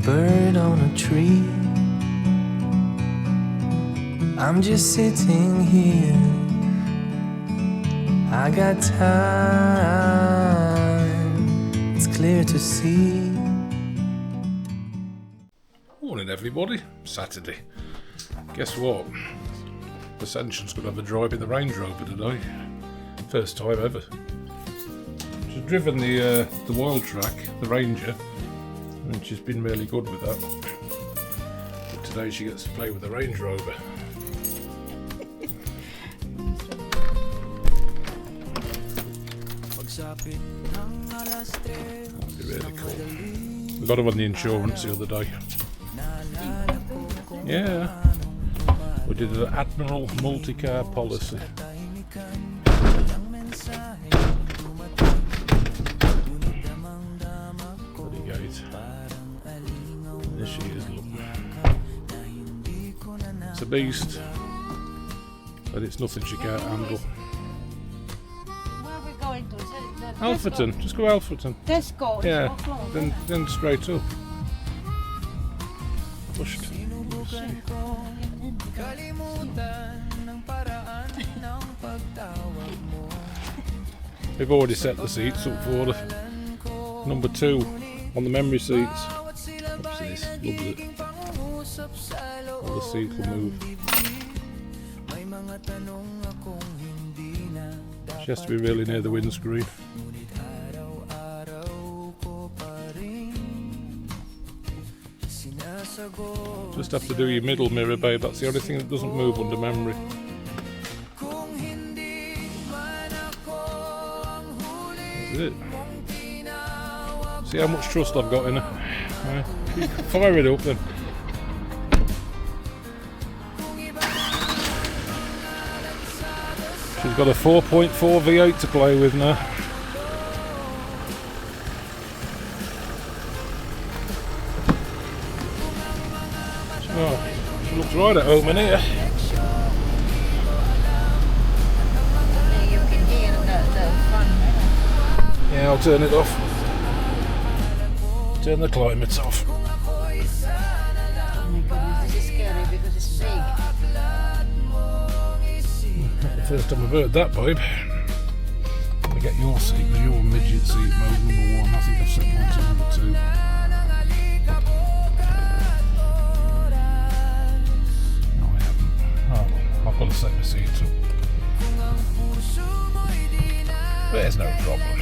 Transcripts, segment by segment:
bird on a tree. I'm just sitting here. I got time. It's clear to see. Morning everybody, Saturday. Guess what? Asension's going to have a drive in the Range Rover today. First time ever. She's driven the wild track, the Ranger, and she's been really good with that. But today she gets to play with the Range Rover. That'd be really cool. We got him on the insurance the other day. Yeah, we did an Admiral multi-car policy. Bloody gate. There she is, look. It's a beast, but it's nothing she can't handle. Where are we going to? Alfreton, just go Alfreton. Tesco. Yeah, then straight up. Pushed. We've already set the seats up for her. Number 2 on the memory seats. What's this? Loves it. All the seats will move. She has to be really near the windscreen. Just have to do your middle mirror, babe. That's the only thing that doesn't move under memory. That's it. See how much trust I've got in her. Fire it up then. She's got a 4.4 V8 to play with now. Oh, she looks right at home in here. You can hear the fun. Yeah, I'll turn it off. Turn the climate off. Oh my goodness, this is scary because it's big. Not the first time I've heard that, babe. Let me get your seat, because you're midget seat mode number 1. I think I've set mine to number 2. I've got to set my seats up. There's no problem.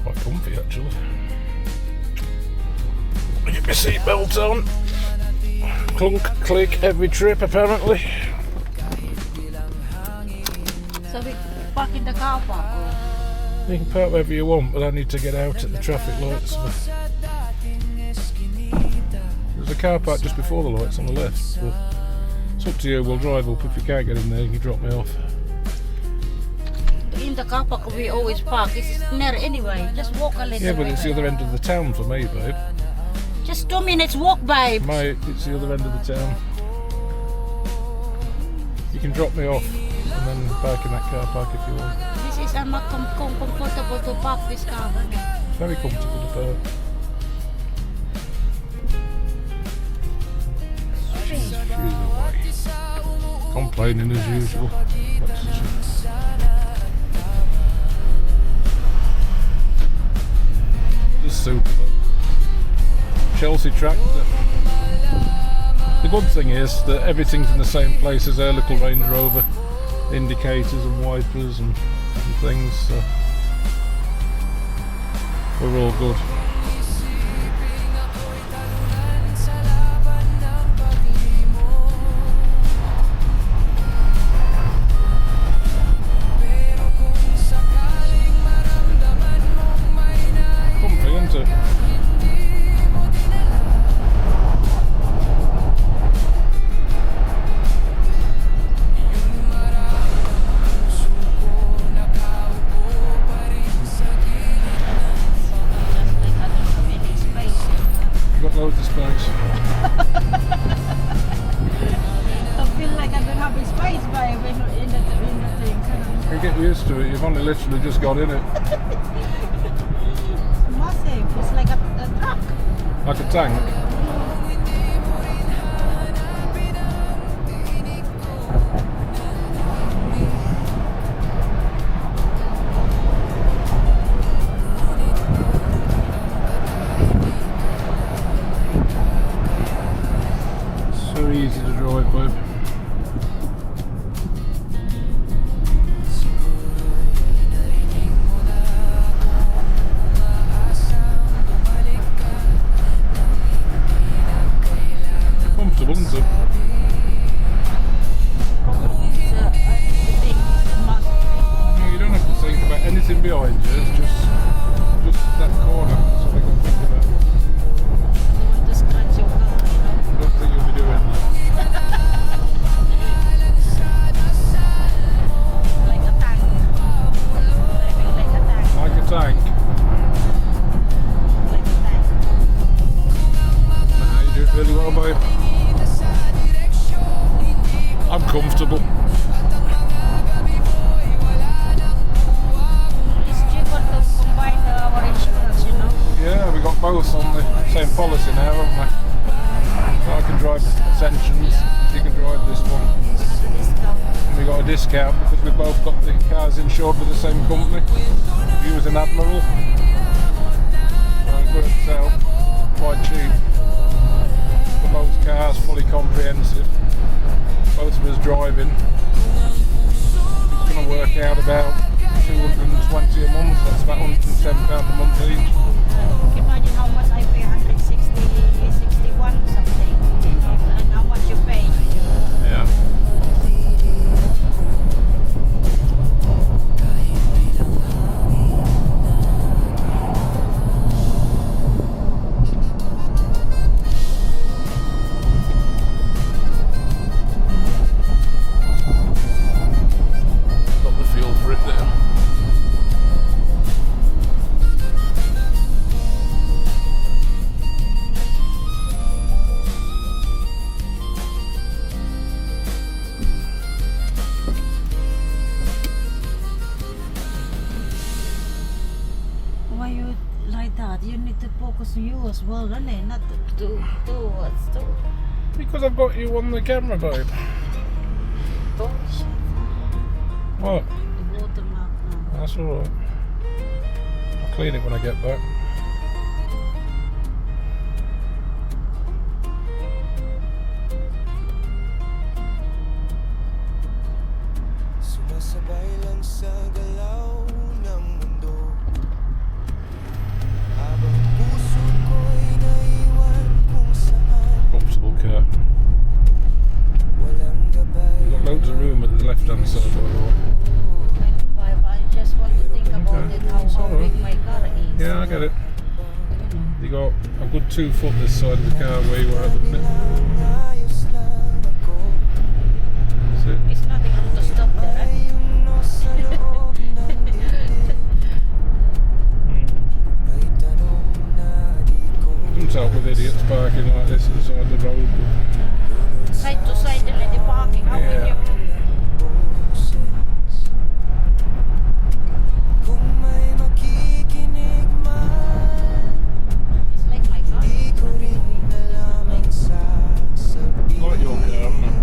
Quite comfy actually. Get my seatbelt on. Clunk, click every trip apparently. So we park in the car park? You can park wherever you want, but I need to get out at the traffic lights. There's a car park just before the lights on the left. So it's up to you, we'll drive up. If you can't get in there, you can drop me off. In the car park we always park. It's near anyway. Just walk a little. Yeah, but it's the other end of the town for me, babe. Just 2 minutes walk, babe. It's the other end of the town. You can drop me off and then park in that car park if you want. This is not comfortable to park this car. It's very comfortable to park. She's away. Complaining as usual. Just suitable. Chelsea tractor. The good thing is that everything's in the same place as our little Range Rover. Indicators and wipers and things. So we're all good. Got loads of space. I feel like I don't have a space, babe, in the thing. You get used to it, you've only literally just got in it. Like a tank. So easy to drive, babe. Comfortable, isn't it? No, you don't have to think about anything behind you, it's just that corner. That's all I can think about. To scratch your car, you know. I don't think you'll be doing that. Like a tank. Driving like a tank. Like a tank. Like a tank. Nah, you do it really well, babe. I'm comfortable. It's cheaper to combine our insurance, you know. Yeah, we got both on the same policy now, haven't we? So I can drive Asensions, you can drive this one. Another discount. And we got a discount because we both got the cars insured with the same company. You was an Admiral. So it works out quite cheap. For both cars, fully comprehensive. Both of us driving. It's going to work out about 220 a month, that's about £110 a month each. Imagine how much I pay, 161 something. And how much you pay. Yeah. Got the feel for it there. Why you like that? You need to focus on you as well, don't you? Not to Because I've got you on the camera, babe. bullshit. What? The watermark now. That's alright. I'll clean it when I get back. Sumasabay lang sa galaw ng mundo, habang puso ko'y naiwan kung saan Comfortable car. walang gabay. We've got loads of room at the left hand side, by the way. I just want to think about Okay. it, how big my car is. Yeah, I get it. You got a good 2 foot this side of the car where you were at the minute. Ayos lang ako, That's it. It's not enough to stop there. Eh? yung nasa loob ng dibdib. May tanong na di ko Doesn't help with idiots parking like this at the side of the road. Side to side and the parking. How will you? boses. Kung may makikinig man, It's like my car. di ko rin alam ang sasabihin. Like your car, isn't it?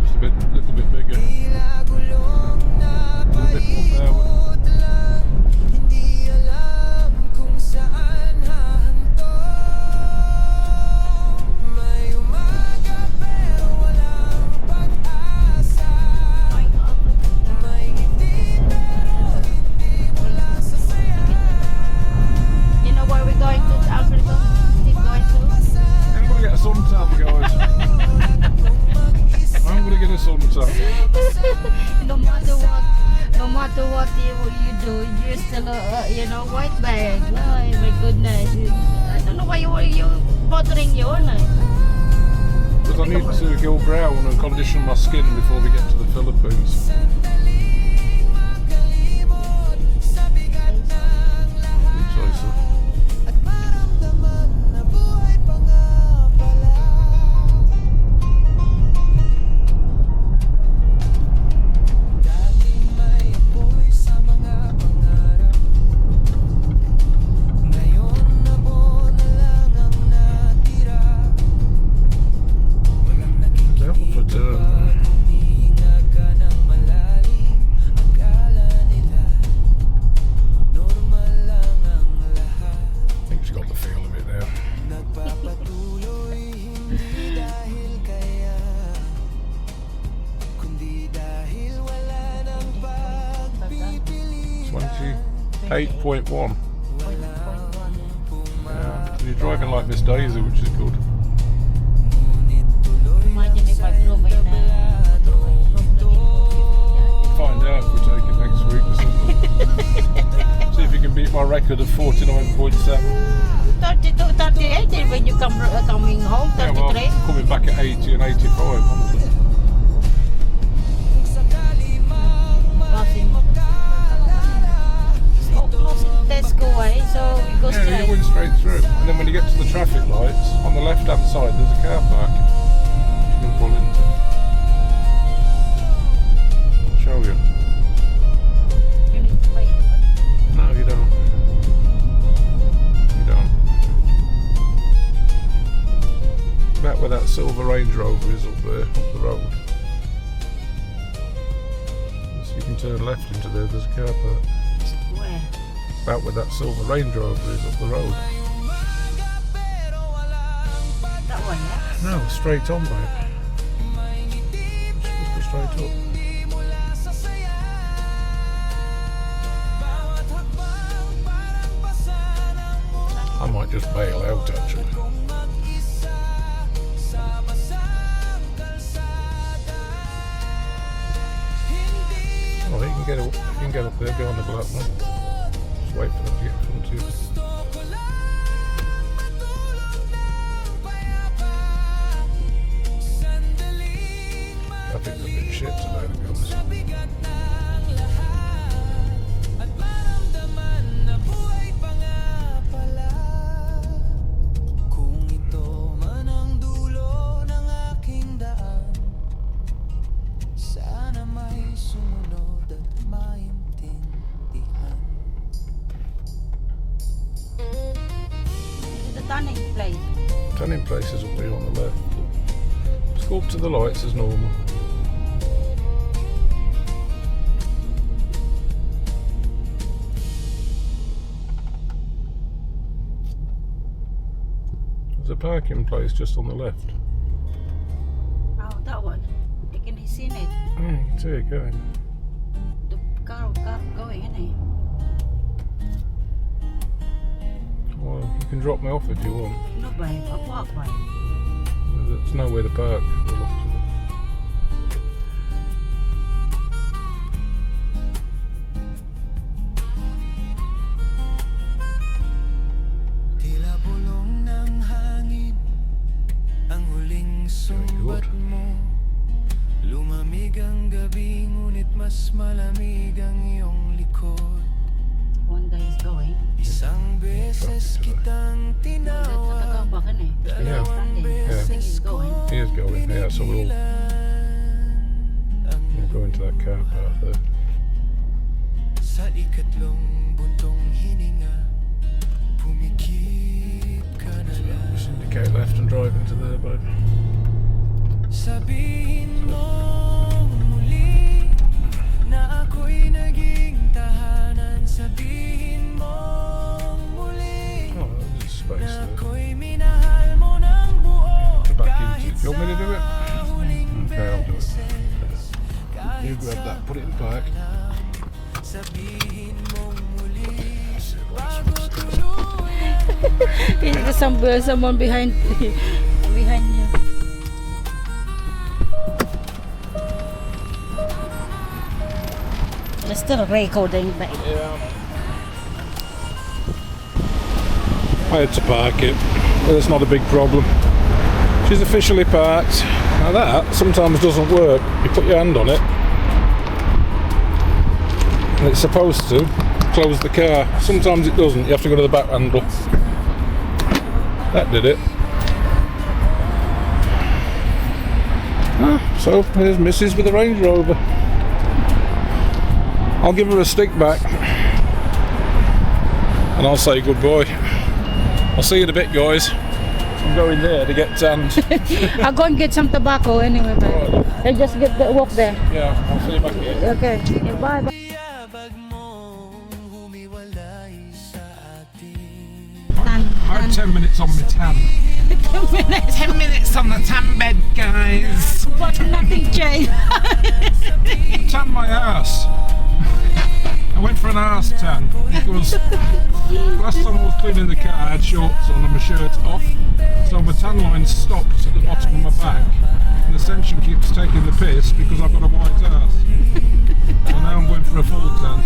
Just a little bit bigger. Tila gulong na A bit more there. paikot lang, hindi alam kung saan hahanto. May umaga pero walang pag-asa. May ngiti pero hindi mula sa saya. You know where we're going to, Alfredo? Still going to? I'm gonna get a suntan, guys. I'm gonna get a suntan. No matter what you do, you still you know, white bag. Oh my goodness! I don't know why you bothering you, no? Because I need to go brown and condition my skin before we get to the Philippines. Sorry, sir. At maramdaman na buhay pa nga pala. Dati may apoy sa mga pangarap, ngayon nabon na lang 8.1. Yeah. You're driving like Miss Daisy, which is good. Imagine if I drove in Find out if we take it next week or something. See if you can beat my record of 49.7. 32, 38 then when you coming home, 33. Yeah, well, coming back at 80 and 85, honestly. Crossing. So close to Tesco way, so we go Yeah, straight. you went straight through. And then when you get to the traffic lights, on the left hand side there's a car park you can pull into. I'll show you. You need to pay it. No, you don't. You don't. About where that silver Range Rover is up there, up the road. So you can turn left into there, there's a car park. Where? About where that silver Range Rover is up the road. That one, yeah? No, straight on, babe. Just go straight up. I might just bail out actually. Oh, you can get up there behind the black one. Just wait for them to get in front of you. I think they're a bit shit today, to be honest. The turning place. Turning places will be on the left. Just go up to the lights as normal. There's a parking place just on the left. Oh, that one. You can see it. Yeah, you can see it going. The car going, isn't it? Well, you can drop me off if you want. No, babe. I'll walk by. There's nowhere to park. by the looks of it. Tila bulong ng hangin ang huling sumbat mo. Lumamig ang gabi ngunit mas malamig ang iyong likod. One guy is going. Isang beses kitang That's at the car tinawag, park, isn't it? Yeah. Standing. Yeah. I think he's going. He is going, yeah, so we'll go into that car park there. Sa ikatlong buntong hininga, pumikit ka na lang. Just indicate left and drive into there, babe. Sabihin mo muli na ako'y naging tahanan. Sabihin mo muli Oh, there's space na there. ako'y minahal mo ng buo. To back Kahit into. You want me to do it? sa huling Okay, I'll do it. beses, You kahit grab sa that, put it in the back. sabihin mo muli bago tuluyan. There's someone behind you. They're still recording, but Yeah. I had to park it, but it's not a big problem. She's officially parked. Now that sometimes doesn't work. You put your hand on it, and it's supposed to close the car. Sometimes it doesn't. You have to go to the back handle. That did it. So here's Mrs. with the Range Rover. I'll give her a stick back and I'll say goodbye. I'll see you in a bit, guys. I'm going there to get tanned. I'll go and get some tobacco anyway, but I just walk there. Yeah, I'll see you back here. Okay, bye. Yabag mong humiwalay sa atin. I had 10 minutes on my tan. 10 minutes on the tan bed, guys. But nothing changed. Tan my ass. I went for an arse tan because last time I was cleaning the car I had shorts on and my shirt off, so my tan line stopped at the bottom of my back, and Asension keeps taking the piss because I've got a white arse. So now I'm going for a full tan.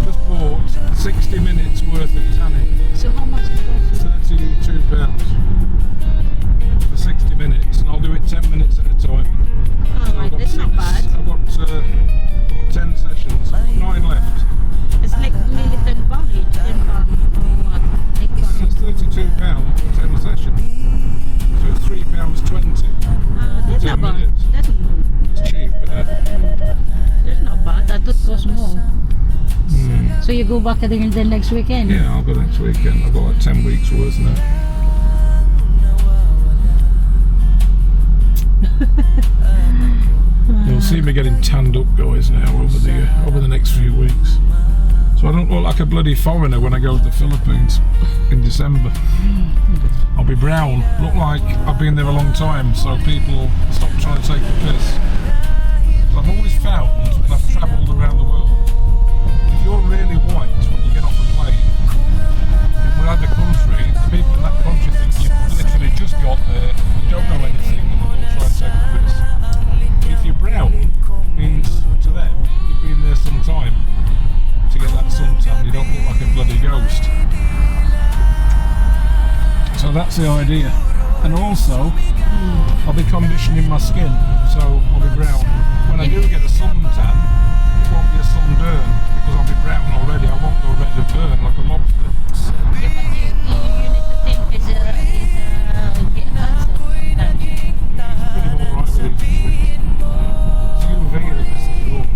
Just bought 60 minutes worth of tanning. So how much it costs? £32 for 60 minutes, and I'll do it 10 minutes at a time. Oh, right, that's not bad. I've got 10 sessions, 9 left. It's like nearly £10, £10 or what? It's £32 for 10 sessions. So it's £3.20 That's for not 10 bad. minutes. It's cheap, isn't it? That's not bad. I thought it cost more. So you go back again the next weekend? Yeah, I'll go next weekend. I've got like 10 weeks worth now. You'll see me getting tanned up, guys, now over the next few weeks. So I don't look like a bloody foreigner when I go to the Philippines in December. I'll be brown, look like I've been there a long time, so people stop trying to take the piss. But I've always found, when I've travelled around the world, if you're really white when you get off a plane, in another country, the people in that country think you've literally just got there, you don't know anything, and they'll try and take the piss. But if you're brown, it means to them, you've been there some time to get that suntan, you don't look like a bloody ghost. So that's the idea. And also, I'll be conditioning my skin, so I'll be brown. When I do get a suntan, it won't be a sunburn, because I'll be brown already. I won't go red and burn like a lobster. Yeah, but you need to think it's get cancer. Pretty all right with these things. It's UV that messes you up.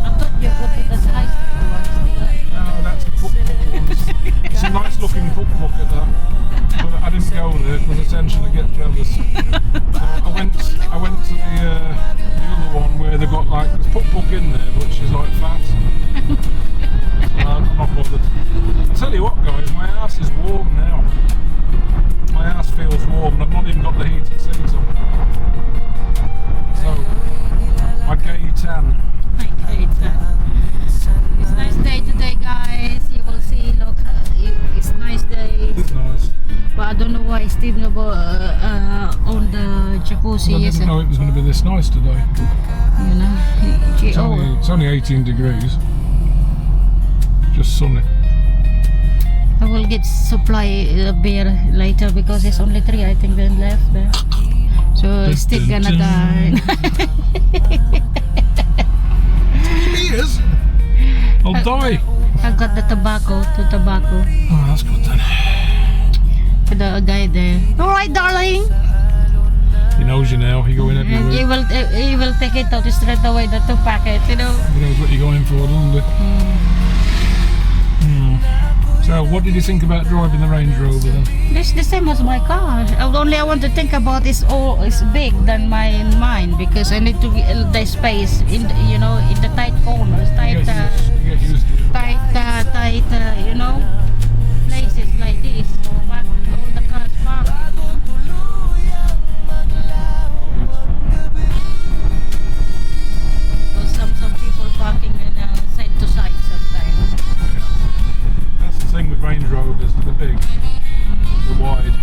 I thought you put it as high school ones. No, that's the cookbook ones. It's a nice looking cookbook at that. But I didn't go there because Asension to get jealous. I went to the other one where they've got like there's cookbook in there, but she's like fat. So I'm not bothered. I'll tell you what, guys, my ass is warm now. My ass feels warm, and I've not even got the heated seats on. So my gay tan. Okay, it's nice day today, guys. You will see. Look, it's nice day. It's nice. But I don't know why Steve never on the jacuzzi. I didn't know it was going to be this nice today. You know, It's only 18 degrees. Just sunny. I will get supply beer later because there's only 3 I think then left there. So Steve gonna die. Beers? I'll die. I got the tobacco. Oh, that's good then. For the guy there. All right, darling. He knows you now. You're going And everywhere. he will take it out straight away. The 2 packets, you know. He knows what you're going for, doesn't he? So, what did you think about driving the Range Rover then? This the same as my car. Only I want to think about is big than mine because I need to get the space in in the tight corners, You get used to it. tight you know places like this. Park all the cars parked. So some people parking in side to side sometimes. That's the thing with Range Rovers, they're big, they're wide,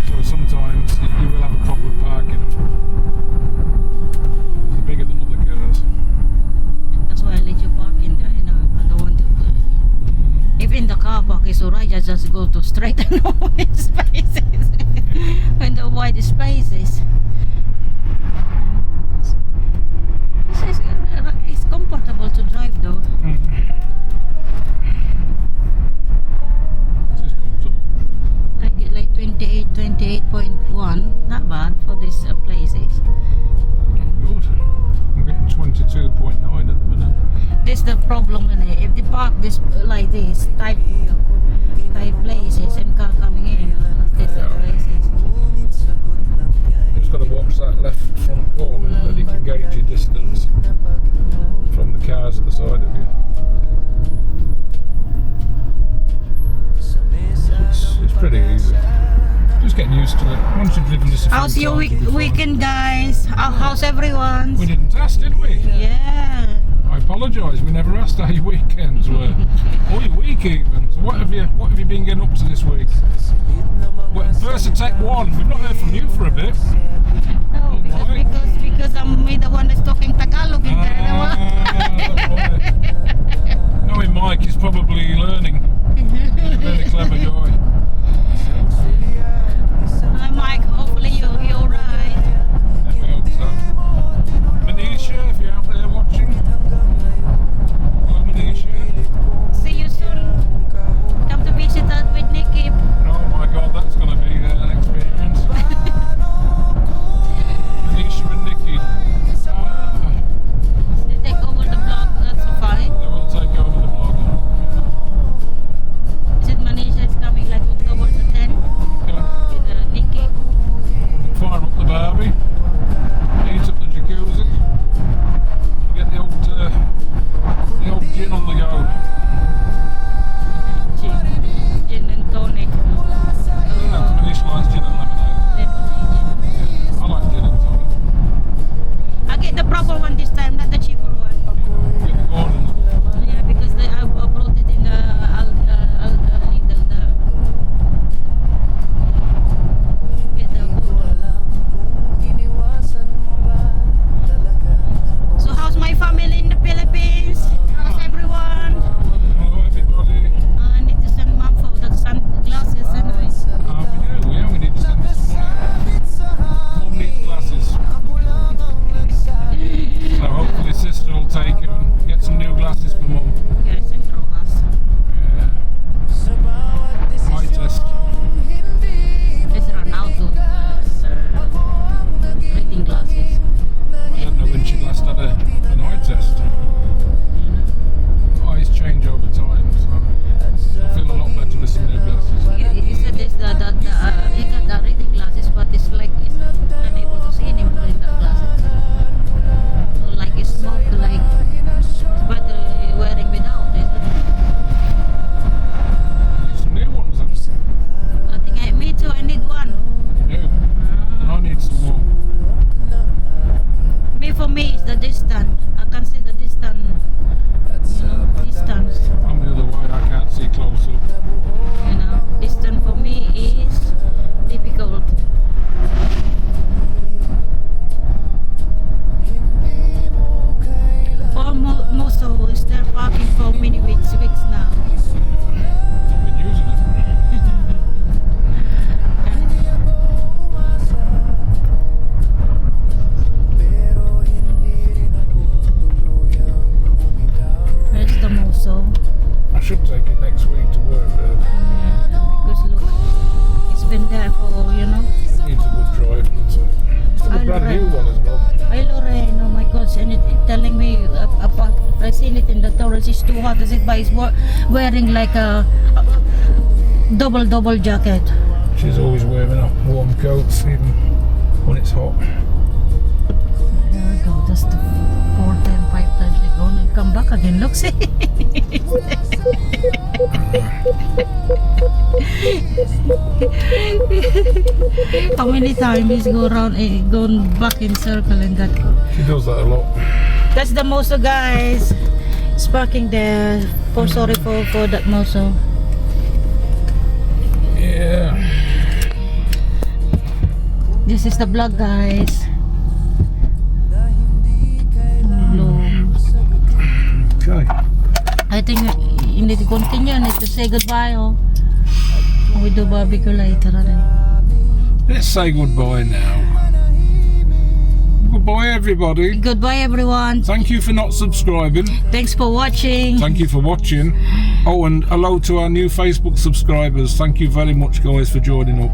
so sometimes you will have a problem parking them. They're bigger than other cars. That's why I let you park in there. I don't want to. If in the car park is alright, I just go to straight and wide spaces. When the wide spaces. It's comfortable to drive though. It's just comfortable. I get like 28.1. Not bad for these places. Good. I'm getting 22.9 at the minute. This is the problem in it. If they park this like this, tight places and car coming in, different places. You just got to watch that left front corner, then you can gauge your distance from the cars at the side of you. It's pretty easy. Just getting used to it. Once you've driven the just a few How's your times before. weekend, guys? How's everyone? We didn't ask, did we? Yeah. I apologise. We never asked how your weekends were, or your week even. So what have you been getting up to this week? Well, Versatech 1. We've not heard from you for a bit. No, because I'm the one that's talking Tagalog in there. That's why. Knowing Mike, he's probably learning. He's a really clever guy. Hi, Mike. Hopefully you're alright. Yeah, we hope so. Manisha, if you're out there watching. Hello, Manisha. See you soon. Come to visit us with Nikki. Oh my God, that's going to be an experience. Manisha and Nikki. They take over the vlog. That's fine. They will take over the vlog. Is it Manisha is coming like October the 10th Okay. with Nikki? Fire up the barbie. Heat up the jacuzzi. Get the old gin on the go. Gin and tonic. Manisha likes gin and lemonade. I like gin and tonic. I get the proper one this time, not the cheaper one. Get the Gordon. Yeah, because I brought it in the Lidl. Get the good. So how's my family in the Philippines? How's everyone? Hello everybody. I need to send mom for the sunglasses and We need to send some money. Mum needs glasses. So hopefully sister will take him and get some new glasses for mum. yes, and throw us. Yeah. Eye test. Let's run out of reading glasses. I don't know when she last had an eye test. Eyes change over time, so I feel a lot better with some new glasses. He said this that he got the reading glasses, but it's like he's unable to see anymore in the glasses. So like it's not like it's better wearing without, isn't it? Some new ones, then. I think me too. I need one. New. And I need some more. For me, it's the distance. I can see the distance. Distance. I'm the other way, I can't see close up. Distance for me is difficult. Most of us they're parking for many weeks now. I've been using it. I should take it next week to work, really. Yeah, because look, it's been there for, It needs a good drive, doesn't it? It's got a brand new one as well. Hi Lorraine, oh my gosh, and it telling me about, I seen it in the Taurus, it's too hot as it by is wearing like a double jacket. She's always wearing up warm coats, even when it's hot. There we go, that's the 4 times, 5 times they go and come back again, look, see? How many times he's go around, going back in circle and that. She does that a lot. That's the mozo, guys. It's parking there. Sorry for that mozo. Yeah. This is the vlog, guys. Okay. I think you need to continue. I need to say goodbye. Oh, we do barbecue later. Let's say goodbye now. Goodbye, everybody. Goodbye, everyone. Thank you for not subscribing. Thanks for watching. Thank you for watching. Oh, and hello to our new Facebook subscribers. Thank you very much, guys, for joining up.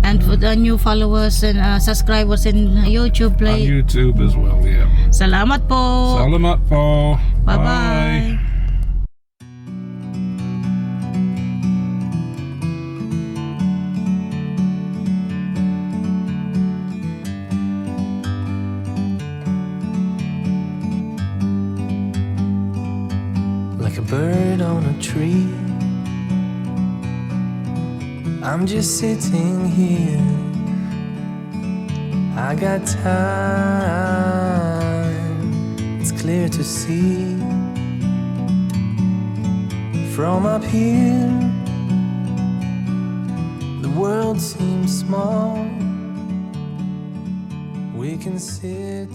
And for the new followers and subscribers in YouTube, And play. YouTube as well, yeah. Salamat po. Salamat po. Bye-bye. Like a bird on a tree, I'm just sitting here I got time, it's clear to see. From up here, the world seems small. We can sit